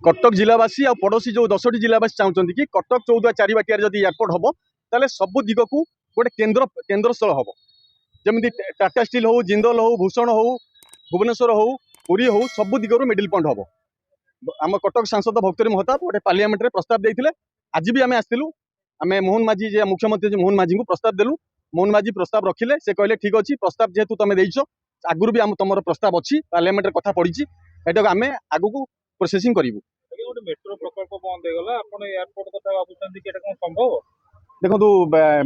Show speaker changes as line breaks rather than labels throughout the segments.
कटक जिलावासी आ पड़ोसी जो 10टी जिलावासी चाहते कि कटक चौदुआ चारिबाटिया जब एयरपोर्ट हम ताले सबु दिग को गोटे केन्द्रस्थल हम जमी टाटा स्टील हो जिंदल हो भूषण हो भुवनेश्वर हो पुरी हो सबु दिगरू मिडिल पॉइंट हम आम कटक सांसद भक्तरी महताब गोटे पार्लियामेंट रे प्रस्ताव देते आज भी आम आसलु आम मोहन माझी जे मुख्यमंत्री मोहन माझी को प्रस्ताव देलु मोहन माझी प्रस्ताव रखिले से कहले ठीक अच्छी प्रस्ताव जेहेतु तुम देच आगुरी भी आम तुम प्रस्ताव अच्छी पार्लियामेंट कथा पड़ी एटा आम आगू को प्रोसेसिंग करूँ।
मेट्रो प्रकल्प बंद हो गला आपण एयरपोर्ट कथा भाबुचंदी कि एटा कोन संभव
देखो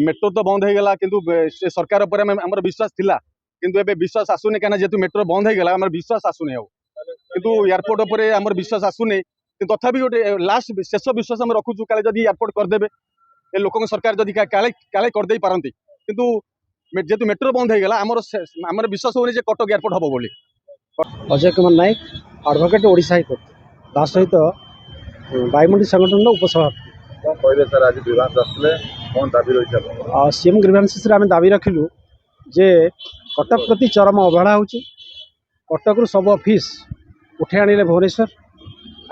मेट्रो तो बंद हो गला किंतु सरकार पर आमर विश्वास थिला किंतु एबे विश्वास आसुने कहना जेतु मेट्रो बंद हो गला आमर विश्वास आसुने हो किंतु एयरपोर्ट पर आमर विश्वास आसुने किंतु तथापि गोटे लास्ट शेष विश्वास आम रखुचु काले जदि एयरपोर्ट करदेबे ए लोक सरकार जदि काले काले कर दे पारंती किंतु जेतु मेट्रो बंद हो गला आमर विश्वास होने जे कटक एयरपोर्ट हबो बोली।
अजय कुमार नायक एडवोकेट ओडिशा हाईकोर्ट ता सहित बायुमंडी संगठन उपसभापति
कहले सर आज विभाग आसले कोन दाबी रही
सीएम ग्रीवांसेस आम दाबी रखिलु जे कटक प्रति चरम अवहेला होची कटक सब ऑफिस उठे आनिले भुवनेश्वर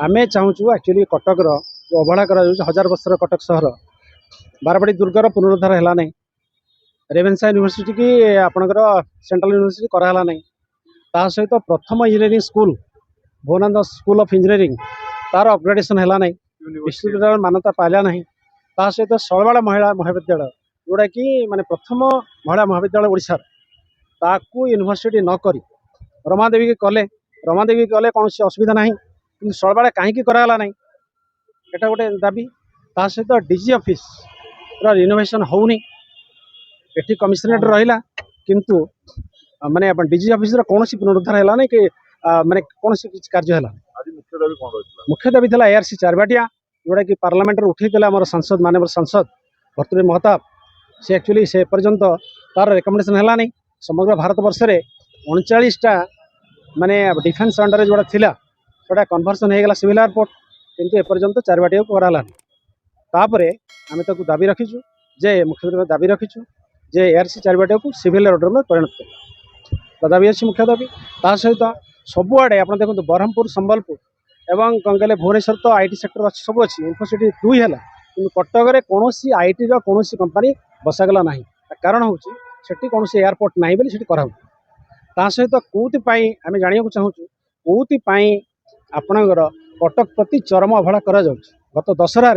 आमे चाहूँ एक्चुअली कटक जो अवहेला करा हजार वर्षर कटक सहर बारवाड़ी दुर्गर पुनरुद्धार है ना रेवेन्सा यूनिवर्सिटी की आपणकर सेंट्रल यूनिवर्सिटी कराला ना ता सहित प्रथम engineering school Bhubanananda school of engineering तार अपग्रेडेशन है ना विश्वविद्यालय मान्यता पाला ना ता सहित शैलवाड़ा महिला महाविद्यालय जोड़ा कि माने प्रथम महिला महाविद्यालय ओडिशार ताकू यूनिवर्सिटी न करी रमादेवी के कले कौन असुविधा ना कि शैलवाड़ा कहीं कराला ना एटा गोटे दाबी ता सहित डीजी ऑफिस रिनोवेशन होनी एटी कमिशनरेट रहा किंतु माने डीजी ऑफिस कौन पुनरुद्धार है ना कि माने कौन कार्य है मुख्य दाबी था एआरसी चारबाटिया जोड़ा कि पार्लियामेंट उठे आम सांसद मानव सांसद भर्तृहरि महताब से एक्चुअली से पर्यंत तार रेकमेंडेशन है नहीं समग्र भारत वर्ष में 39टा माने डिफेन्स अंडर जोड़ा थिला जोड़ा कन्वर्सन हो गला सिविल एयरपोर्ट किंतु एपर्यंत चारबाटिया को करालानी तापरे आम ताकू दाबी रखीचु जे मुख्यमंत्री दाबी रखीचु जे एआरसी चारबाटिया को सिविल एयरपोर्ट में परिणत कर दाबी अच्छी मुख्य दाबी ता सहित सबुआड़े आप देखो ब्रह्मपुर संबलपुर एवं कौन कहले भुवनेश्वर तो आईटी सेक्टर अच्छी सब अच्छी इन्फोसिटी 2 है कि कटक में कौन आईटी कौन कंपानी बसागला ना कारण हूँ कौन एयरपोर्ट ना बोली करा सहित कौपाई आम जाना चाहूँ कौपाई आपणकर कटक प्रति चरम अवहेला करा गत दशहरा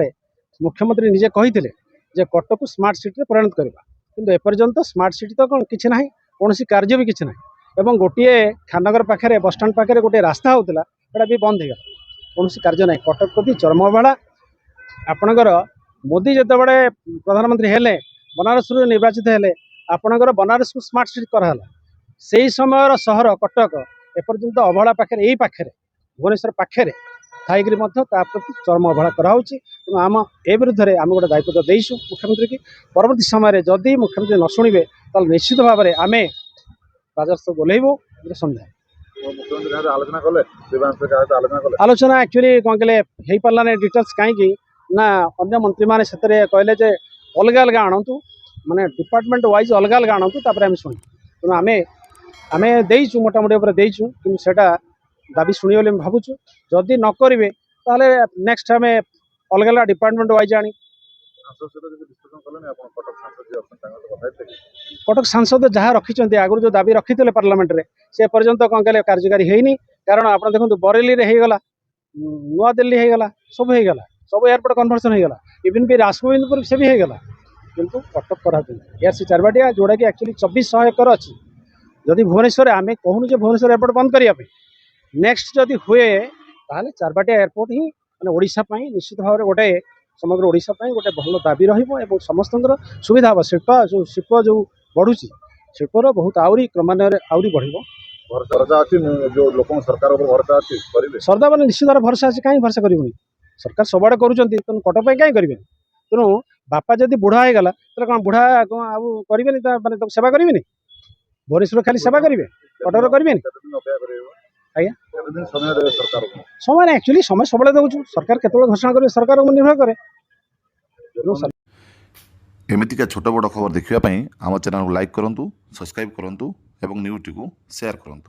मुख्यमंत्री निजे कही जे कटक को स्मार्ट सिटी परिणत करवा किंतु एपर्यंत स्मार्ट सिटी तो कौन कि ना कौन कार्य भी किसी ना एवं गोटे खाननगर पाखे बसस्टाण पाखे गोटे रास्ता होता है भी बंद हो कौन कार्य ना कटक प्रति चरम अवहेला आपणकर मोदी जिते बड़े प्रधानमंत्री हेले बनारस निर्वाचित हेले आपणकर बनारस को स्मार्ट सिटी कराला से समय सहर कटक एपर्यंत अवहेला पाखे यही पाखे भुवनेश्वर पाखे थाईकि प्रति चरम अवहेला कराऊँ तेणु आम ए विरुद्ध में आम गोटे दायित्व देईसु मुख्यमंत्री की परवर्ती समय जदि मुख्यमंत्री न शुणे तो निश्चित भाव में आम राजस्व बोलेबू सन्देह आलोचना एक्चुअली कौन कहले हो पारा ना डिटेल्स कहीं ना अन्य मंत्री मैंने से कहले अलग अलग आणतु माने डिपार्टमेंट वाइज अलग अलग आणतु आम शुणी तेणु आम आम देचु मोटामोटी देचु कि दाबी शुणी बोली भावुँ जदि न करेंगे ताहले नेक्स्ट आम अलग अलग डिपार्टमेंट वाइज आनी कटक सांसद जहाँ रखी आगुरी जो दाबी रखी थे पार्लियामेंट रे से पर्यंत कौन कहले कार्यकारी होनी कारण आप देखो बरेली रे होगला नुआ दिल्ली होगला सब होगला सब एयरपोर्ट कन्वर्सन होगला इवन भी राजगोविंदपुर से भी होगला किंतु कटक करा एआरसी चारबाटिया जोड़ा कि एक्चुअली 2400 एकर अच्छी जदि भुवनेश्वर आम कहूँ भुवनेश्वर एयरपोर्ट बंद करने नेक्स्ट जदि हुए ताहले चारबाटिया एयरपोर्ट ही माने ओडिशा पई निश्चित भाव में गोटे समग्र ओडिशा पई गोटे भल दाबी रहिबो समस्त सुविधा हम शिल्प जो बढ़ुची शिल्पर बहुत आउरी क्रमान्वय आउरी बढ़िबो सरदा मैंने निश्चित भाव भरसा अच्छे कहीं भरसा करूनी सरकार सबआड़े करुँच तेणु कटक कहीं करेंगे तेणु बापा जब बुढ़ा हो गला तो कौन बुढ़ा करेंगे मैंने सेवा करेंगे भुवनेश्वर खाली सेवा करेंगे कटक करेंगे आज्ञा समय एक्चुअली समय सब दौर सरकार केत घोषणा करेंगे सरकार निर्भर करे
एमतीका छोट बड़ खबर देखा आम चैनल को लाइक करूँ सब्सक्राइब करूँ और न्यूज़ टी शेयर करूँ।